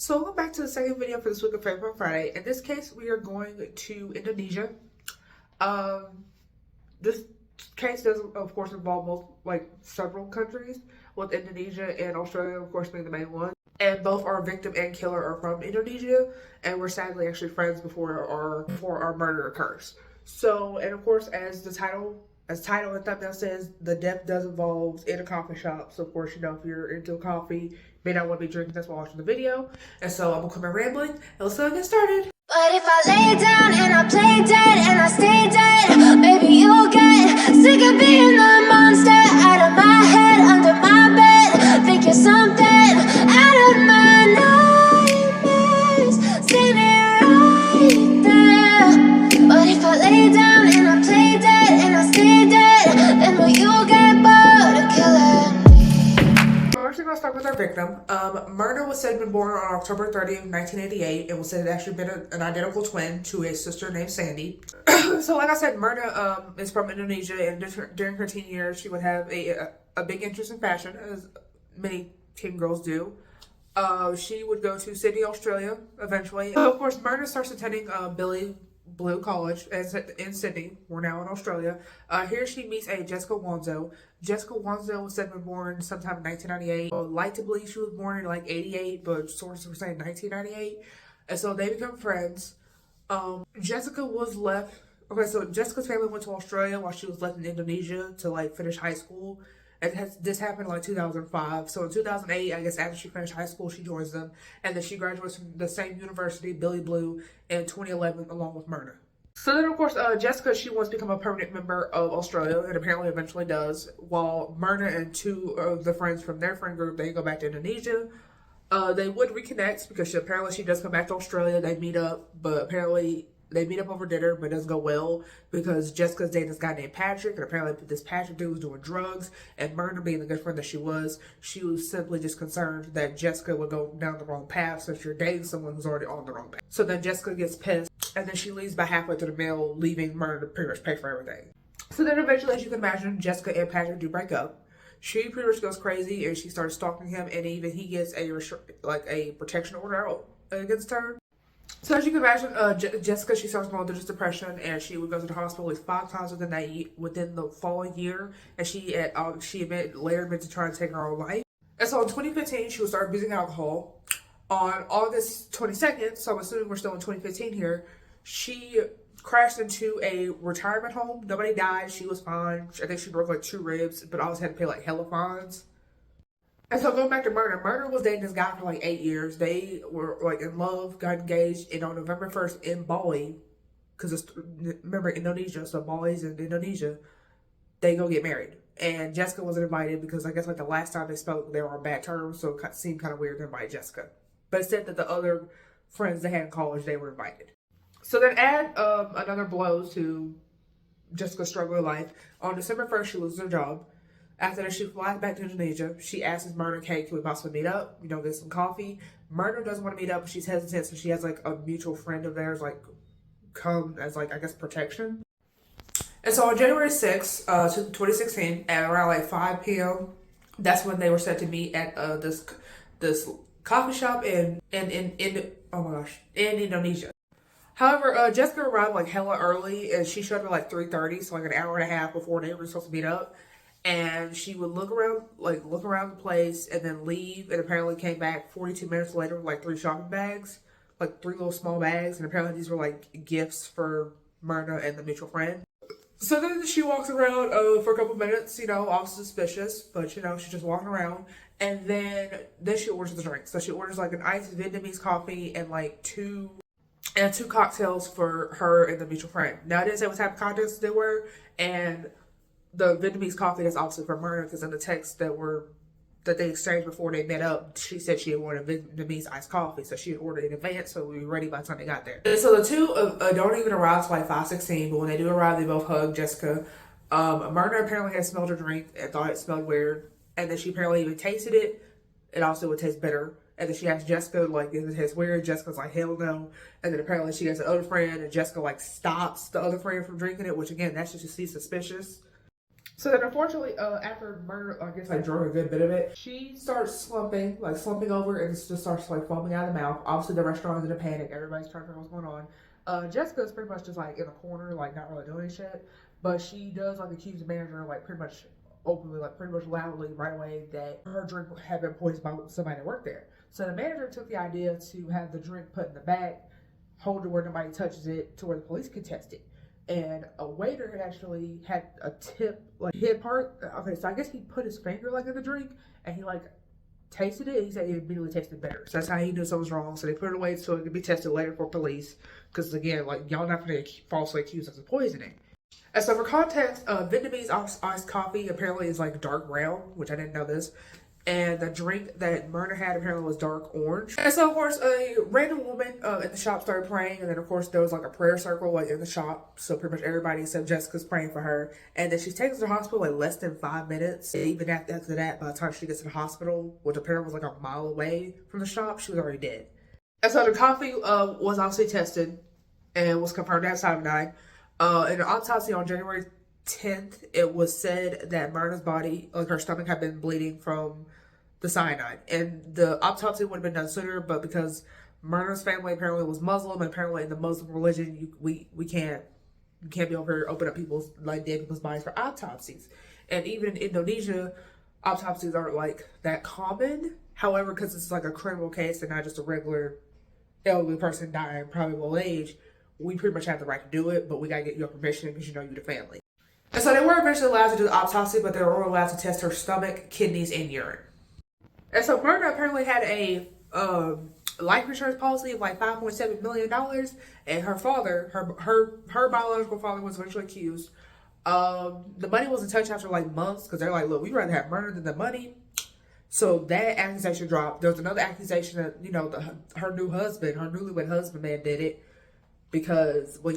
So welcome back to the second video for this week of Favorite Friday. In this case, we are going to Indonesia. This case does, of course, involve several countries, with Indonesia and Australia, of course, being the main one. And both our victim and killer are from Indonesia, and we're sadly actually friends before our murder occurs. So, and of course, as title and thumbnail says, the death does involve in a coffee shop. So, of course, you know, if you're into coffee, you may not want to be drinking this while watching the video. And so I'm gonna come in rambling, and let's go get started. But if I lay down and I play dead and I stay dead, maybe you'll get sick of being the monster out of my head, under my bed. Think you're something out of my nightmares, standing right there. But if I lay down and I play dead and I stay dead, then will you get bored of killing me? We're actually going to start with our victim. Myrna was said to have been born on October 30th, 1988, and was said to have actually been an identical twin to a sister named Sandy. So, like I said, Myrna is from Indonesia, and during her teen years, she would have a big interest in fashion, as many teen girls do. She would go to Sydney, Australia, eventually. Of course, Myrna starts attending Billy Blue College in Sydney. We're now in Australia. Here she meets a Jessica Wongso. Jessica Wongso was said to be born sometime in 1998. Like to believe she was born in like 88, but sources were saying 1998. And so they become friends. Jessica was left. Okay, so Jessica's family went to Australia while she was left in Indonesia to like finish high school. And this happened in like 2005. So in 2008, I guess after she finished high school, she joins them. And then she graduates from the same university, Billy Blue, in 2011 along with Myrna. So then, of course, Jessica, she wants to become a permanent member of Australia, and apparently eventually does, while Myrna and two of the friends from their friend group, they go back to Indonesia. They would reconnect because apparently she does come back to Australia. They meet up, but apparently they meet up over dinner, but it doesn't go well because Jessica's dating this guy named Patrick, and apparently this Patrick dude was doing drugs, and Myrna, being the good friend that she was simply just concerned that Jessica would go down the wrong path since you're dating someone who's already on the wrong path. So then Jessica gets pissed, and then she leaves by halfway through the meal, leaving Myrna to pretty much pay for everything. So then eventually, as you can imagine, Jessica and Patrick do break up. She pretty much goes crazy, and she starts stalking him, and even he gets a protection order out against her. So as you can imagine, Jessica, she starts going through this depression, and she would go to the hospital at least 5 times within the following year, and she later admitted to trying to take her own life. And so in 2015, she would start abusing alcohol. On August 22nd, so I'm assuming we're still in 2015 here, she crashed into a retirement home. Nobody died. She was fine. I think she broke like 2 ribs, but always had to pay like hella fines. And so going back to Myrna, Myrna was dating this guy for like 8 years. They were like in love, got engaged, and on November 1st in Bali, because remember Indonesia, so Bali's in Indonesia, they go get married. And Jessica wasn't invited because I guess like the last time they spoke, they were on bad terms, so it seemed kind of weird to invite Jessica. But it said that the other friends they had in college, they were invited. So then add another blow to Jessica's struggle in life. On December 1st, she loses her job. After that, she flies back to Indonesia. She asks Myrna, "Hey, can we possibly meet up? You know, get some coffee?" Myrna doesn't want to meet up, but she's hesitant, so she has like a mutual friend of theirs like come as like I guess protection. And so on January 6th, 2016, at around like 5 p.m., that's when they were set to meet at this coffee shop in Indonesia. However, Jessica arrived like hella early, and she showed up at like 3:30, so like an hour and a half before they were supposed to meet up. And she would look around the place and then leave, and apparently came back 42 minutes later with like 3 shopping bags, like 3 little small bags, and apparently these were like gifts for Myrna and the mutual friend. So then she walks around for a couple minutes, you know, all suspicious, but you know, she's just walking around, and then she orders the drink. So she orders like an iced Vietnamese coffee and like two cocktails for her and the mutual friend. Now I didn't say what type of cocktails they were, and the Vietnamese coffee that's also for Myrna, because in the text that they exchanged before they met up, she said she had wanted Vietnamese iced coffee, so she had ordered in advance, so we were ready by the time they got there. And so the two don't even arrive till like 5:16, but when they do arrive, they both hug Jessica. Myrna apparently had smelled her drink and thought it smelled weird, and then she apparently even tasted it. It also would taste bitter. And then she asked Jessica, like, "Is it taste weird?" Jessica's like, "Hell no." And then apparently she has another friend, and Jessica like stops the other friend from drinking it, which again, that's just suspicious. So then, unfortunately, after murder, I guess I drove a good bit of it. She starts slumping over, and just starts like foaming out of the mouth. Obviously, the restaurant is in a panic. Everybody's trying to figure out what's going on. Jessica's pretty much just like in the corner, like not really doing shit. But she does like accuse the manager, like pretty much openly, like pretty much loudly, right away, that her drink had been poisoned by somebody that worked there. So the manager took the idea to have the drink put in the bag, hold it where nobody touches it, to where the police could test it. And a waiter had actually had a tip, like hit part. Okay, so I guess he put his finger like in the drink, and he like tasted it. And he said it immediately tasted better. So that's how he knew something was wrong. So they put it away so it could be tested later for police. Because again, like y'all not gonna falsely accuse us of poisoning. And so for context, Vietnamese iced coffee apparently is like dark brown, which I didn't know this. And the drink that Myrna had apparently was dark orange. And so, of course, a random woman in the shop started praying. And then, of course, there was like a prayer circle like in the shop. So pretty much everybody except Jessica's praying for her. And then she's taken to the hospital like less than 5 minutes. And even after that, by the time she gets to the hospital, which apparently was like a mile away from the shop, she was already dead. And so the coffee was obviously tested and was confirmed to have cyanide. In an autopsy on January 10th, it was said that Myrna's body, like her stomach, had been bleeding from the cyanide. And the autopsy would have been done sooner, but because Myrna's family apparently was Muslim, and apparently in the Muslim religion, we can't be over here open up people's like dead people's bodies for autopsies. And even in Indonesia, autopsies aren't like that common. However, because it's like a criminal case and not just a regular elderly person dying probably of old age, we pretty much have the right to do it, but we gotta get your permission because you know you're the family. And so they were eventually allowed to do the autopsy, but they were only allowed to test her stomach, kidneys, and urine. And so Myrna apparently had a life insurance policy of like $5.7 million, and her father, her biological father, was eventually accused. The money wasn't touched after like months because they're like, look, we'd rather have Myrna than the money. So that accusation dropped. There was another accusation that her newlywed husband man did it because, well,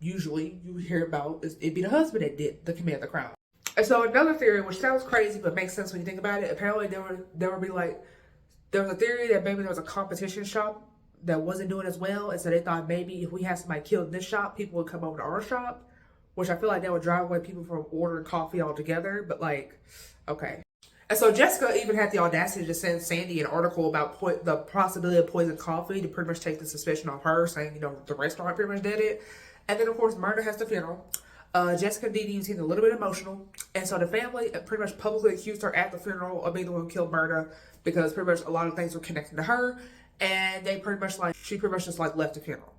usually you hear about it'd be the husband that committed the crime. And so another theory, which sounds crazy but makes sense when you think about it, apparently there was a theory that maybe there was a competition shop that wasn't doing as well, and so they thought maybe if we had somebody killed in this shop, people would come over to our shop, which I feel like that would drive away people from ordering coffee altogether. But like, okay. And so Jessica even had the audacity to send Sandy an article about the possibility of poisoned coffee to pretty much take the suspicion off her, saying the restaurant pretty much did it. And then of course Myrna has the funeral. Jessica and Dee Dee seemed a little bit emotional, and so the family pretty much publicly accused her at the funeral of being the one who killed Myrna because pretty much a lot of things were connected to her, and she pretty much just like left the funeral.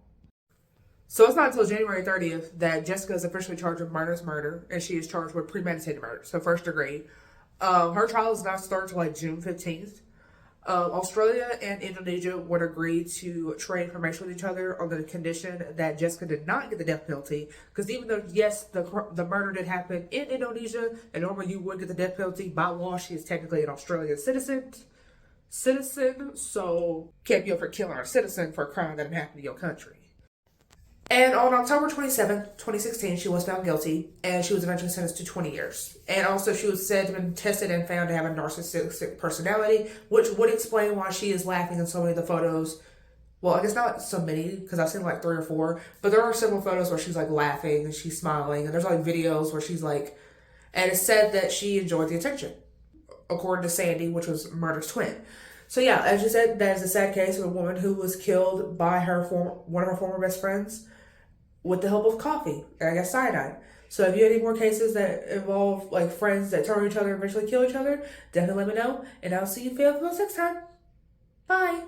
So it's not until January 30th that Jessica is officially charged with Myrna's murder, and she is charged with premeditated murder, so first degree. Her trial is not starting until like June 15th. Australia and Indonesia would agree to trade information with each other on the condition that Jessica did not get the death penalty. Because even though, yes, the murder did happen in Indonesia, and normally you would get the death penalty, by law, she is technically an Australian citizen, so can't be over killing a citizen for a crime that didn't happen in your country. And on October 27th, 2016, she was found guilty, and she was eventually sentenced to 20 years. And also, she was said to have been tested and found to have a narcissistic personality, which would explain why she is laughing in so many of the photos. Well, I guess not so many, because I've seen like 3 or 4, but there are several photos where she's like laughing and she's smiling, and there's like videos where she's like, and it's said that she enjoyed the attention, according to Sandy, which was Murder's twin. So yeah, as you said, that is a sad case of a woman who was killed by one of her former best friends with the help of coffee, and I guess cyanide. So if you have any more cases that involve like friends that turn on each other and eventually kill each other, definitely let me know, and I'll see you for the next time. Bye.